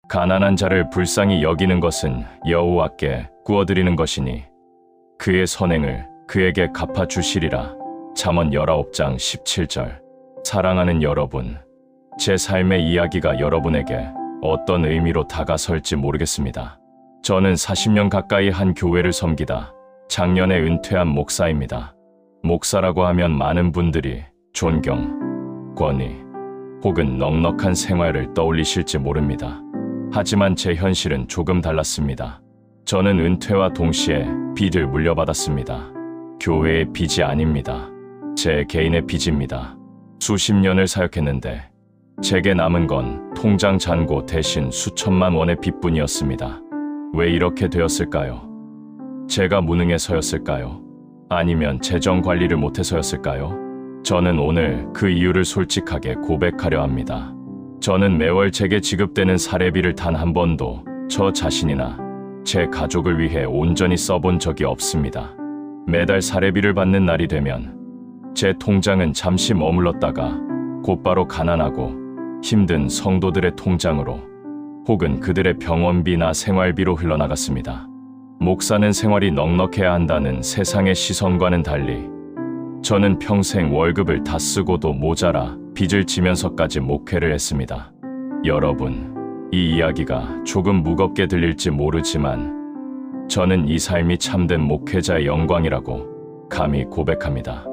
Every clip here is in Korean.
가난한 자를 불쌍히 여기는 것은 여호와께 구워드리는 것이니 그의 선행을 그에게 갚아주시리라. 잠언 19장 17절. 사랑하는 여러분, 제 삶의 이야기가 여러분에게 어떤 의미로 다가설지 모르겠습니다. 저는 40년 가까이 한 교회를 섬기다 작년에 은퇴한 목사입니다. 목사라고 하면 많은 분들이 존경, 권위, 혹은 넉넉한 생활을 떠올리실지 모릅니다. 하지만 제 현실은 조금 달랐습니다. 저는 은퇴와 동시에 빚을 물려받았습니다. 교회의 빚이 아닙니다. 제 개인의 빚입니다. 수십 년을 사역했는데 제게 남은 건 통장 잔고 대신 수천만 원의 빚뿐이었습니다. 왜 이렇게 되었을까요? 제가 무능해서였을까요? 아니면 재정 관리를 못해서였을까요? 저는 오늘 그 이유를 솔직하게 고백하려 합니다. 저는 매월 제게 지급되는 사례비를 단 한 번도 저 자신이나 제 가족을 위해 온전히 써본 적이 없습니다. 매달 사례비를 받는 날이 되면 제 통장은 잠시 머물렀다가 곧바로 가난하고 힘든 성도들의 통장으로 혹은 그들의 병원비나 생활비로 흘러나갔습니다. 목사는 생활이 넉넉해야 한다는 세상의 시선과는 달리 저는 평생 월급을 다 쓰고도 모자라 빚을 지면서까지 목회를 했습니다. 여러분, 이 이야기가 조금 무겁게 들릴지 모르지만 저는 이 삶이 참된 목회자의 영광이라고 감히 고백합니다.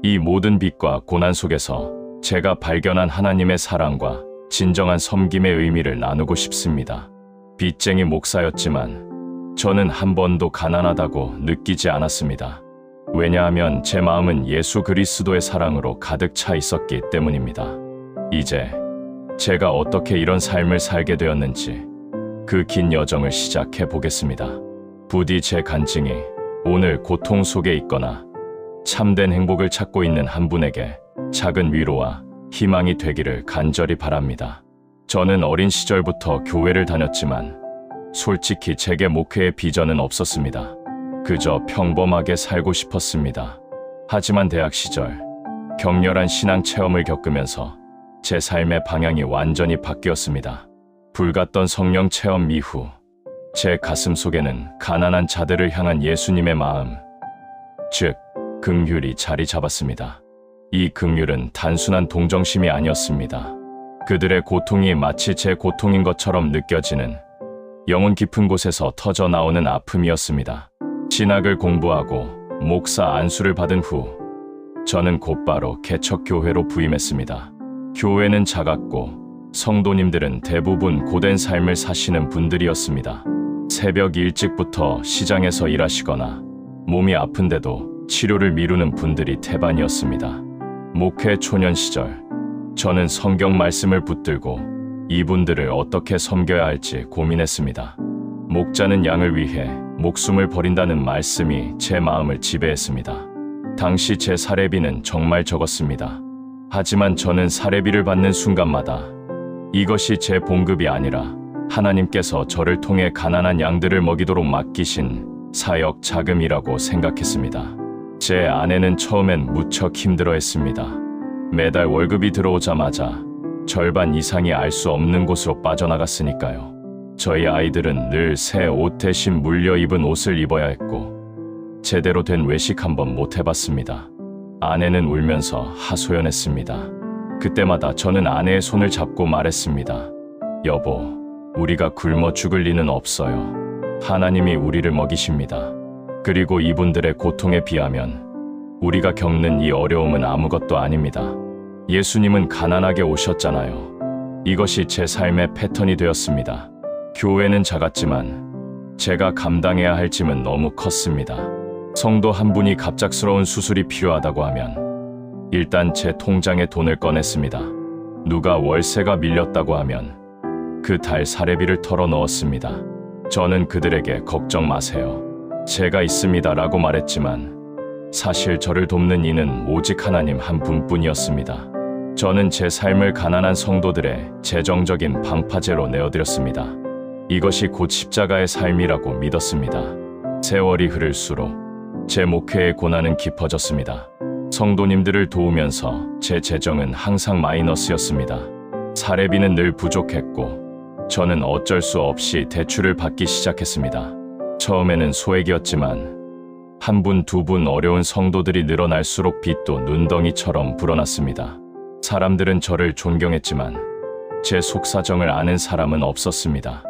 이 모든 빚과 고난 속에서 제가 발견한 하나님의 사랑과 진정한 섬김의 의미를 나누고 싶습니다. 빚쟁이 목사였지만 저는 한 번도 가난하다고 느끼지 않았습니다. 왜냐하면 제 마음은 예수 그리스도의 사랑으로 가득 차 있었기 때문입니다. 이제 제가 어떻게 이런 삶을 살게 되었는지 그 긴 여정을 시작해 보겠습니다. 부디 제 간증이 오늘 고통 속에 있거나 참된 행복을 찾고 있는 한 분에게 작은 위로와 희망이 되기를 간절히 바랍니다. 저는 어린 시절부터 교회를 다녔지만 솔직히 제게 목회의 비전은 없었습니다. 그저 평범하게 살고 싶었습니다. 하지만 대학 시절 격렬한 신앙 체험을 겪으면서 제 삶의 방향이 완전히 바뀌었습니다. 불같던 성령 체험 이후 제 가슴 속에는 가난한 자들을 향한 예수님의 마음, 즉 긍휼이 자리 잡았습니다. 이 긍휼은 단순한 동정심이 아니었습니다. 그들의 고통이 마치 제 고통인 것처럼 느껴지는 영혼 깊은 곳에서 터져 나오는 아픔이었습니다. 신학을 공부하고 목사 안수를 받은 후 저는 곧바로 개척교회로 부임했습니다. 교회는 작았고 성도님들은 대부분 고된 삶을 사시는 분들이었습니다. 새벽 일찍부터 시장에서 일하시거나 몸이 아픈데도 치료를 미루는 분들이 태반이었습니다. 목회 초년 시절 저는 성경 말씀을 붙들고 이분들을 어떻게 섬겨야 할지 고민했습니다. 목자는 양을 위해 목숨을 버린다는 말씀이 제 마음을 지배했습니다. 당시 제 사례비는 정말 적었습니다. 하지만 저는 사례비를 받는 순간마다 이것이 제 봉급이 아니라 하나님께서 저를 통해 가난한 양들을 먹이도록 맡기신 사역 자금이라고 생각했습니다. 제 아내는 처음엔 무척 힘들어했습니다. 매달 월급이 들어오자마자 절반 이상이 알 수 없는 곳으로 빠져나갔으니까요. 저희 아이들은 늘 새 옷 대신 물려 입은 옷을 입어야 했고 제대로 된 외식 한번 못 해봤습니다. 아내는 울면서 하소연했습니다. 그때마다 저는 아내의 손을 잡고 말했습니다. 여보, 우리가 굶어 죽을 리는 없어요. 하나님이 우리를 먹이십니다. 그리고 이분들의 고통에 비하면 우리가 겪는 이 어려움은 아무것도 아닙니다. 예수님은 가난하게 오셨잖아요. 이것이 제 삶의 패턴이 되었습니다. 교회는 작았지만 제가 감당해야 할 짐은 너무 컸습니다. 성도 한 분이 갑작스러운 수술이 필요하다고 하면 일단 제 통장에 돈을 꺼냈습니다. 누가 월세가 밀렸다고 하면 그 달 사례비를 털어 넣었습니다. 저는 그들에게 걱정 마세요. 제가 있습니다 라고 말했지만 사실 저를 돕는 이는 오직 하나님 한 분뿐이었습니다. 저는 제 삶을 가난한 성도들의 재정적인 방파제로 내어드렸습니다. 이것이 곧 십자가의 삶이라고 믿었습니다. 세월이 흐를수록 제 목회의 고난은 깊어졌습니다. 성도님들을 도우면서 제 재정은 항상 마이너스였습니다. 사례비는 늘 부족했고 저는 어쩔 수 없이 대출을 받기 시작했습니다. 처음에는 소액이었지만 한 분, 두 분 어려운 성도들이 늘어날수록 빚도 눈덩이처럼 불어났습니다. 사람들은 저를 존경했지만 제 속사정을 아는 사람은 없었습니다.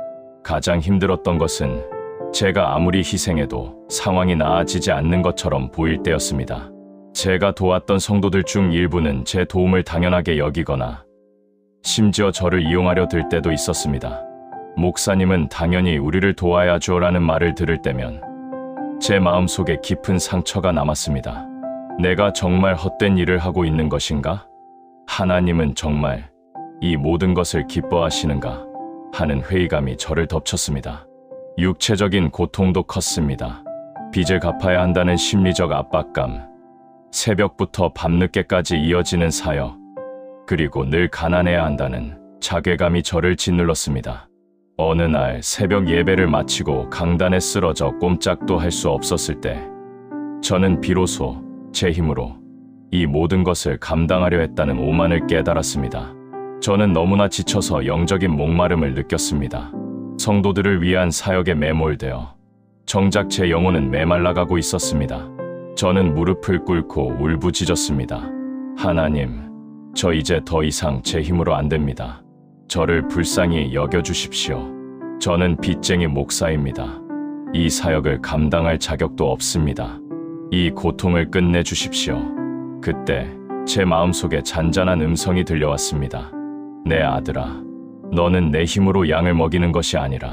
가장 힘들었던 것은 제가 아무리 희생해도 상황이 나아지지 않는 것처럼 보일 때였습니다. 제가 도왔던 성도들 중 일부는 제 도움을 당연하게 여기거나 심지어 저를 이용하려 들 때도 있었습니다. 목사님은 당연히 우리를 도와야죠라는 말을 들을 때면 제 마음속에 깊은 상처가 남았습니다. 내가 정말 헛된 일을 하고 있는 것인가? 하나님은 정말 이 모든 것을 기뻐하시는가? 하는 회의감이 저를 덮쳤습니다. 육체적인 고통도 컸습니다. 빚을 갚아야 한다는 심리적 압박감, 새벽부터 밤늦게까지 이어지는 사역, 그리고 늘 가난해야 한다는 자괴감이 저를 짓눌렀습니다. 어느 날 새벽 예배를 마치고 강단에 쓰러져 꼼짝도 할 수 없었을 때 저는 비로소 제 힘으로 이 모든 것을 감당하려 했다는 오만을 깨달았습니다. 저는 너무나 지쳐서 영적인 목마름을 느꼈습니다. 성도들을 위한 사역에 매몰되어 정작 제 영혼은 메말라가고 있었습니다. 저는 무릎을 꿇고 울부짖었습니다. 하나님, 저 이제 더 이상 제 힘으로 안 됩니다. 저를 불쌍히 여겨주십시오. 저는 빚쟁이 목사입니다. 이 사역을 감당할 자격도 없습니다. 이 고통을 끝내주십시오. 그때 제 마음속에 잔잔한 음성이 들려왔습니다. 내 아들아, 너는 내 힘으로 양을 먹이는 것이 아니라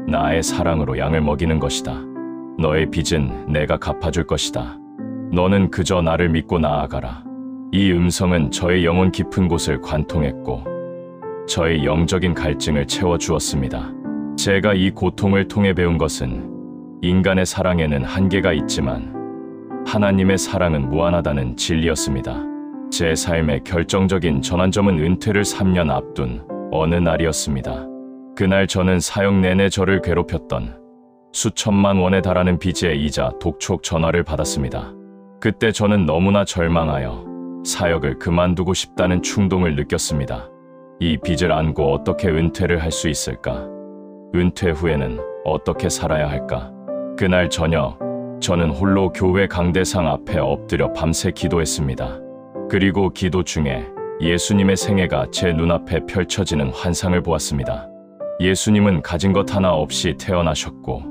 나의 사랑으로 양을 먹이는 것이다. 너의 빚은 내가 갚아줄 것이다. 너는 그저 나를 믿고 나아가라. 이 음성은 저의 영혼 깊은 곳을 관통했고 저의 영적인 갈증을 채워주었습니다. 제가 이 고통을 통해 배운 것은 인간의 사랑에는 한계가 있지만 하나님의 사랑은 무한하다는 진리였습니다. 제 삶의 결정적인 전환점은 은퇴를 3년 앞둔 어느 날이었습니다. 그날 저는 사역 내내 저를 괴롭혔던 수천만 원에 달하는 빚의 이자 독촉 전화를 받았습니다. 그때 저는 너무나 절망하여 사역을 그만두고 싶다는 충동을 느꼈습니다. 이 빚을 안고 어떻게 은퇴를 할 수 있을까? 은퇴 후에는 어떻게 살아야 할까? 그날 저녁, 저는 홀로 교회 강대상 앞에 엎드려 밤새 기도했습니다. 그리고 기도 중에 예수님의 생애가 제 눈앞에 펼쳐지는 환상을 보았습니다. 예수님은 가진 것 하나 없이 태어나셨고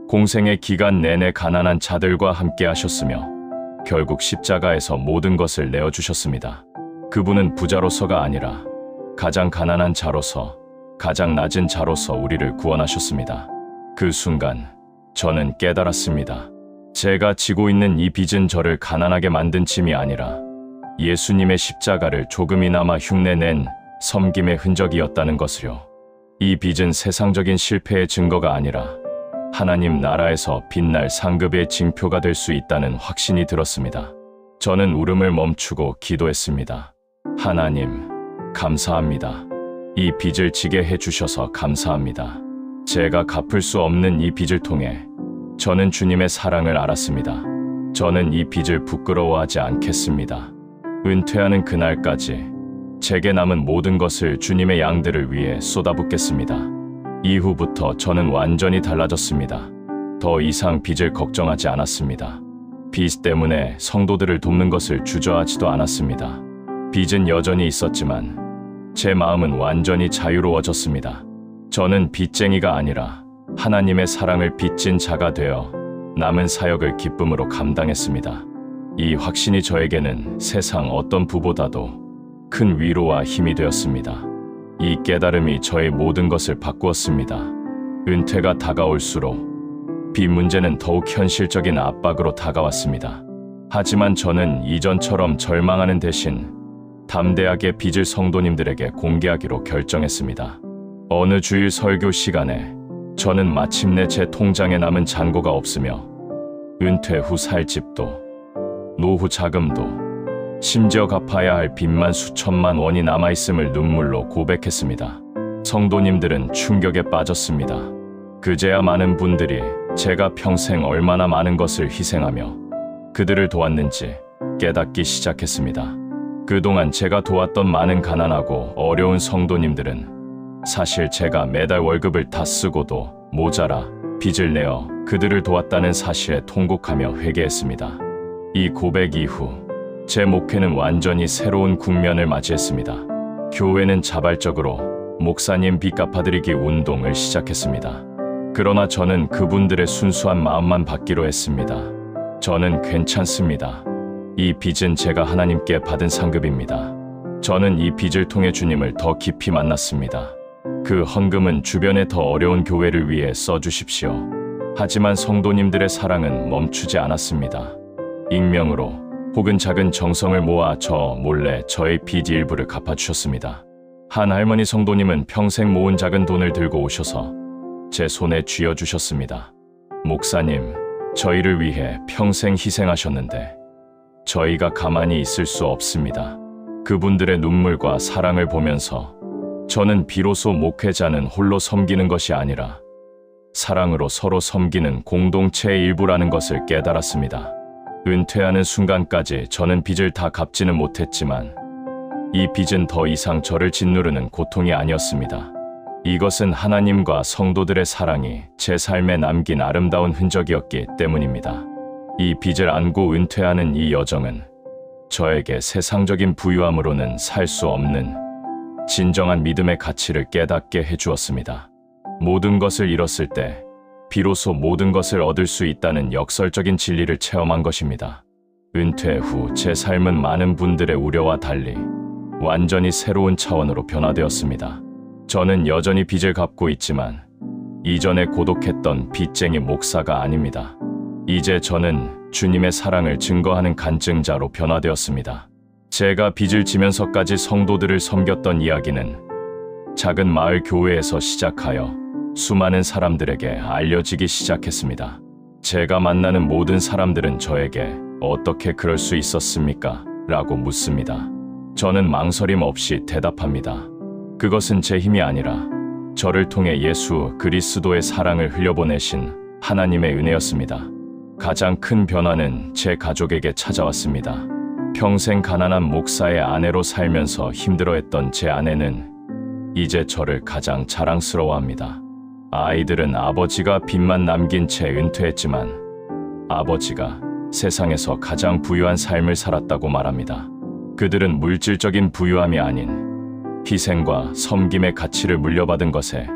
공생의 기간 내내 가난한 자들과 함께 하셨으며 결국 십자가에서 모든 것을 내어주셨습니다. 그분은 부자로서가 아니라 가장 가난한 자로서, 가장 낮은 자로서 우리를 구원하셨습니다. 그 순간 저는 깨달았습니다. 제가 지고 있는 이 빚은 저를 가난하게 만든 짐이 아니라 예수님의 십자가를 조금이나마 흉내낸 섬김의 흔적이었다는 것을요. 이 빚은 세상적인 실패의 증거가 아니라 하나님 나라에서 빛날 상급의 징표가 될 수 있다는 확신이 들었습니다. 저는 울음을 멈추고 기도했습니다. 하나님, 감사합니다. 이 빚을 지게 해주셔서 감사합니다. 제가 갚을 수 없는 이 빚을 통해 저는 주님의 사랑을 알았습니다. 저는 이 빚을 부끄러워하지 않겠습니다. 은퇴하는 그날까지 제게 남은 모든 것을 주님의 양들을 위해 쏟아붓겠습니다. 이후부터 저는 완전히 달라졌습니다. 더 이상 빚을 걱정하지 않았습니다. 빚 때문에 성도들을 돕는 것을 주저하지도 않았습니다. 빚은 여전히 있었지만 제 마음은 완전히 자유로워졌습니다. 저는 빚쟁이가 아니라 하나님의 사랑을 빚진 자가 되어 남은 사역을 기쁨으로 감당했습니다. 이 확신이 저에게는 세상 어떤 부보다도 큰 위로와 힘이 되었습니다. 이 깨달음이 저의 모든 것을 바꾸었습니다. 은퇴가 다가올수록 빚 문제는 더욱 현실적인 압박으로 다가왔습니다. 하지만 저는 이전처럼 절망하는 대신 담대하게 빚을 성도님들에게 공개하기로 결정했습니다. 어느 주일 설교 시간에 저는 마침내 제 통장에 남은 잔고가 없으며 은퇴 후 살 집도 노후 자금도 심지어 갚아야 할 빚만 수천만 원이 남아있음을 눈물로 고백했습니다. 성도님들은 충격에 빠졌습니다. 그제야 많은 분들이 제가 평생 얼마나 많은 것을 희생하며 그들을 도왔는지 깨닫기 시작했습니다. 그동안 제가 도왔던 많은 가난하고 어려운 성도님들은 사실 제가 매달 월급을 다 쓰고도 모자라 빚을 내어 그들을 도왔다는 사실에 통곡하며 회개했습니다. 이 고백 이후 제 목회는 완전히 새로운 국면을 맞이했습니다. 교회는 자발적으로 목사님 빚 갚아드리기 운동을 시작했습니다. 그러나 저는 그분들의 순수한 마음만 받기로 했습니다. 저는 괜찮습니다. 이 빚은 제가 하나님께 받은 상급입니다. 저는 이 빚을 통해 주님을 더 깊이 만났습니다. 그 헌금은 주변의 더 어려운 교회를 위해 써주십시오. 하지만 성도님들의 사랑은 멈추지 않았습니다. 익명으로 혹은 작은 정성을 모아 저 몰래 저의 빚 일부를 갚아주셨습니다. 한 할머니 성도님은 평생 모은 작은 돈을 들고 오셔서 제 손에 쥐어주셨습니다. 목사님, 저희를 위해 평생 희생하셨는데 저희가 가만히 있을 수 없습니다. 그분들의 눈물과 사랑을 보면서 저는 비로소 목회자는 홀로 섬기는 것이 아니라 사랑으로 서로 섬기는 공동체의 일부라는 것을 깨달았습니다. 은퇴하는 순간까지 저는 빚을 다 갚지는 못했지만 이 빚은 더 이상 저를 짓누르는 고통이 아니었습니다. 이것은 하나님과 성도들의 사랑이 제 삶에 남긴 아름다운 흔적이었기 때문입니다. 이 빚을 안고 은퇴하는 이 여정은 저에게 세상적인 부유함으로는 살 수 없는 진정한 믿음의 가치를 깨닫게 해주었습니다. 모든 것을 잃었을 때 비로소 모든 것을 얻을 수 있다는 역설적인 진리를 체험한 것입니다. 은퇴 후 제 삶은 많은 분들의 우려와 달리 완전히 새로운 차원으로 변화되었습니다. 저는 여전히 빚을 갚고 있지만 이전에 고독했던 빚쟁이 목사가 아닙니다. 이제 저는 주님의 사랑을 증거하는 간증자로 변화되었습니다. 제가 빚을 지면서까지 성도들을 섬겼던 이야기는 작은 마을 교회에서 시작하여 수많은 사람들에게 알려지기 시작했습니다. 제가 만나는 모든 사람들은 저에게 어떻게 그럴 수 있었습니까? 라고 묻습니다. 저는 망설임 없이 대답합니다. 그것은 제 힘이 아니라 저를 통해 예수 그리스도의 사랑을 흘려보내신 하나님의 은혜였습니다. 가장 큰 변화는 제 가족에게 찾아왔습니다. 평생 가난한 목사의 아내로 살면서 힘들어했던 제 아내는 이제 저를 가장 자랑스러워합니다. 아이들은 아버지가 빚만 남긴 채 은퇴했지만 아버지가 세상에서 가장 부유한 삶을 살았다고 말합니다. 그들은 물질적인 부유함이 아닌 희생과 섬김의 가치를 물려받은 것에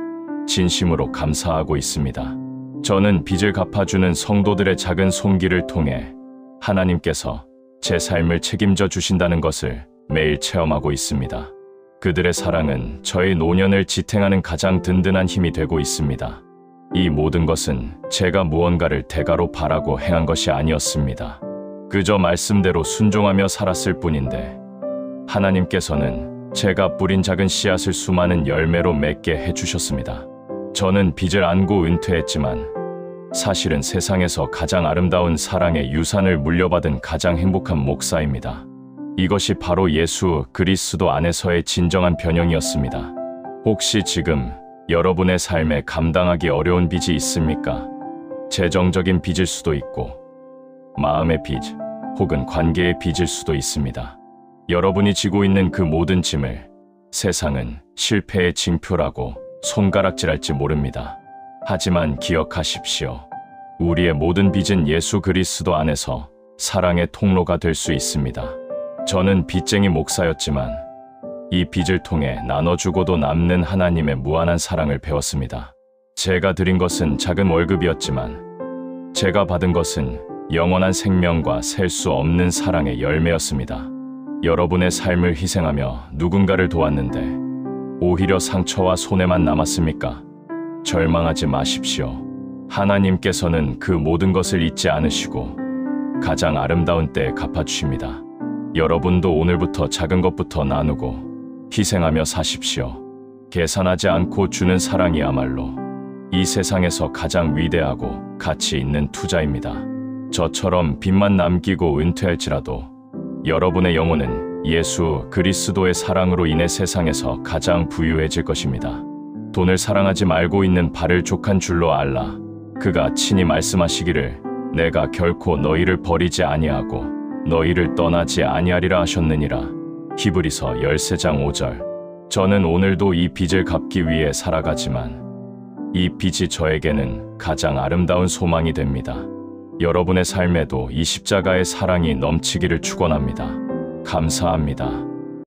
진심으로 감사하고 있습니다. 저는 빚을 갚아주는 성도들의 작은 손길을 통해 하나님께서 제 삶을 책임져 주신다는 것을 매일 체험하고 있습니다. 그들의 사랑은 저의 노년을 지탱하는 가장 든든한 힘이 되고 있습니다. 이 모든 것은 제가 무언가를 대가로 바라고 행한 것이 아니었습니다. 그저 말씀대로 순종하며 살았을 뿐인데 하나님께서는 제가 뿌린 작은 씨앗을 수많은 열매로 맺게 해주셨습니다. 저는 빚을 안고 은퇴했지만 사실은 세상에서 가장 아름다운 사랑의 유산을 물려받은 가장 행복한 목사입니다. 이것이 바로 예수 그리스도 안에서의 진정한 변형이었습니다. 혹시 지금 여러분의 삶에 감당하기 어려운 빚이 있습니까? 재정적인 빚일 수도 있고 마음의 빚 혹은 관계의 빚일 수도 있습니다. 여러분이 지고 있는 그 모든 짐을 세상은 실패의 징표라고 손가락질할지 모릅니다. 하지만 기억하십시오. 우리의 모든 빚은 예수 그리스도 안에서 사랑의 통로가 될 수 있습니다. 저는 빚쟁이 목사였지만 이 빚을 통해 나눠주고도 남는 하나님의 무한한 사랑을 배웠습니다. 제가 드린 것은 작은 월급이었지만 제가 받은 것은 영원한 생명과 셀 수 없는 사랑의 열매였습니다. 여러분의 삶을 희생하며 누군가를 도왔는데 오히려 상처와 손해만 남았습니까? 절망하지 마십시오. 하나님께서는 그 모든 것을 잊지 않으시고 가장 아름다운 때에 갚아주십니다. 여러분도 오늘부터 작은 것부터 나누고 희생하며 사십시오. 계산하지 않고 주는 사랑이야말로 이 세상에서 가장 위대하고 가치 있는 투자입니다. 저처럼 빚만 남기고 은퇴할지라도 여러분의 영혼은 예수 그리스도의 사랑으로 인해 세상에서 가장 부유해질 것입니다. 돈을 사랑하지 말고 있는 발을 족한 줄로 알라. 그가 친히 말씀하시기를 내가 결코 너희를 버리지 아니하고 너희를 떠나지 아니하리라 하셨느니라. 히브리서 13장 5절. 저는 오늘도 이 빚을 갚기 위해 살아가지만 이 빚이 저에게는 가장 아름다운 소망이 됩니다. 여러분의 삶에도 이 십자가의 사랑이 넘치기를 축원합니다. 감사합니다.